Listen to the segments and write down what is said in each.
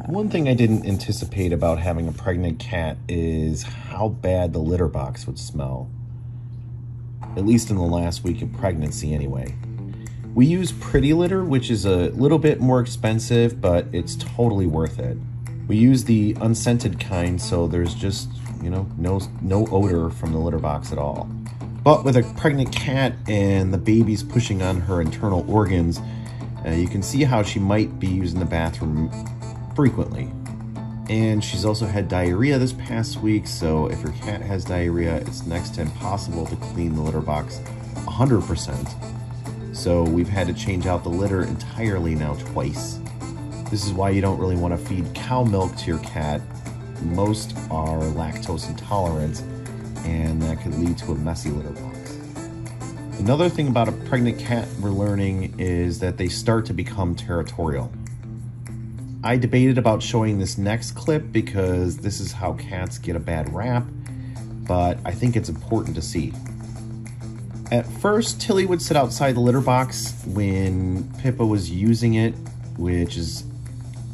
One thing I didn't anticipate about having a pregnant cat is how bad the litter box would smell. At least in the last week of pregnancy anyway. We use Pretty Litter, which is a little bit more expensive, but it's totally worth it. We use the unscented kind, so there's just, no odor from the litter box at all. But with a pregnant cat and the baby's pushing on her internal organs, you can see how she might be using the bathroom frequently. And she's also had diarrhea this past week, so if your cat has diarrhea, it's next to impossible to clean the litter box 100%. So we've had to change out the litter entirely now twice. This is why you don't really want to feed cow milk to your cat. Most are lactose intolerant, and that could lead to a messy litter box. Another thing about a pregnant cat we're learning is that they start to become territorial. I debated about showing this next clip because this is how cats get a bad rap, but I think it's important to see. At first, Tilly would sit outside the litter box when Pippa was using it, which is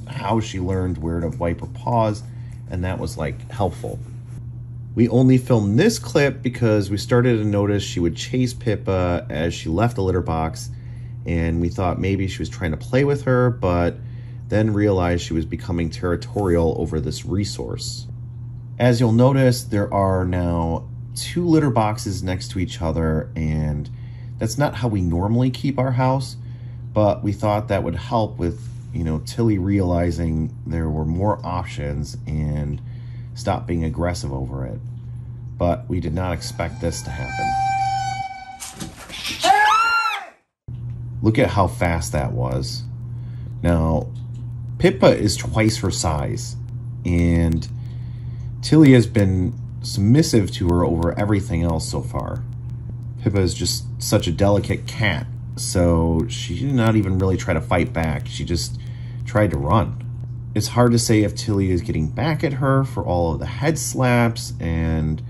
how she learned where to wipe her paws, and that was helpful. We only filmed this clip because we started to notice she would chase Pippa as she left the litter box, and we thought maybe she was trying to play with her, but then realized she was becoming territorial over this resource. As you'll notice, there are now 2 litter boxes next to each other, and that's not how we normally keep our house, but we thought that would help with, Tilly realizing there were more options and stop being aggressive over it. But we did not expect this to happen. Look at how fast that was. Now, Pippa is twice her size, and Tilly has been submissive to her over everything else so far. Pippa is just such a delicate cat, so she did not even really try to fight back. She just tried to run. It's hard to say if Tilly is getting back at her for all of the head slaps, and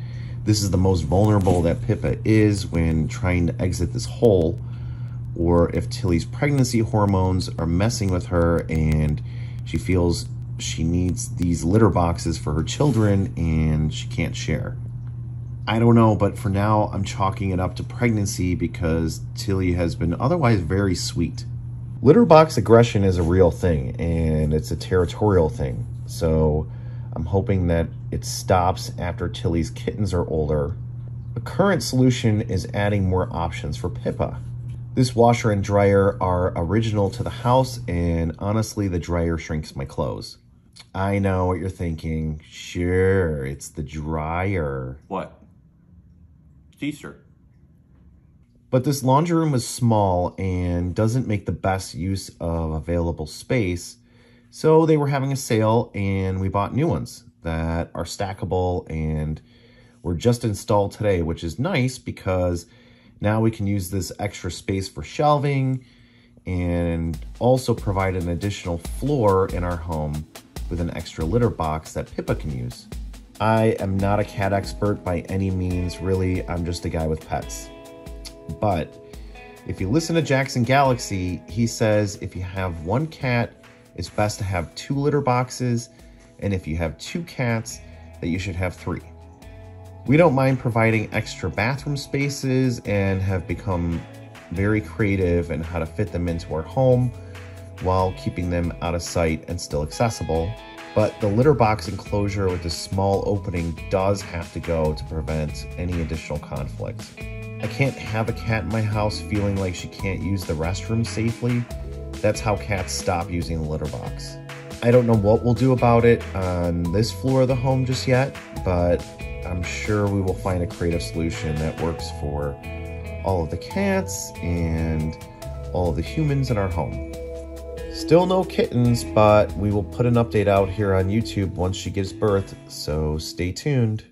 this is the most vulnerable that Pippa is when trying to exit this hole, or if Tilly's pregnancy hormones are messing with her and she feels she needs these litter boxes for her children and she can't share. I don't know, but for now I'm chalking it up to pregnancy because Tilly has been otherwise very sweet. Litter box aggression is a real thing, and it's a territorial thing, so I'm hoping that it stops after Tilly's kittens are older. The current solution is adding more options for Pippa. This washer and dryer are original to the house, and honestly, the dryer shrinks my clothes. I know what you're thinking. Sure, it's the dryer. What? T-shirt. But this laundry room is small and doesn't make the best use of available space, so they were having a sale and we bought new ones that are stackable and were just installed today, which is nice because now we can use this extra space for shelving and also provide an additional floor in our home with an extra litter box that Pippa can use. I am not a cat expert by any means, really. I'm just a guy with pets. But if you listen to Jackson Galaxy, he says if you have 1 cat, it's best to have 2 litter boxes, and if you have 2 cats, that you should have 3. We don't mind providing extra bathroom spaces and have become very creative in how to fit them into our home while keeping them out of sight and still accessible. But the litter box enclosure with this small opening does have to go to prevent any additional conflict. I can't have a cat in my house feeling like she can't use the restroom safely. That's how cats stop using the litter box. I don't know what we'll do about it on this floor of the home just yet, but I'm sure we will find a creative solution that works for all of the cats and all of the humans in our home. Still no kittens, but we will put an update out here on YouTube once she gives birth, so stay tuned.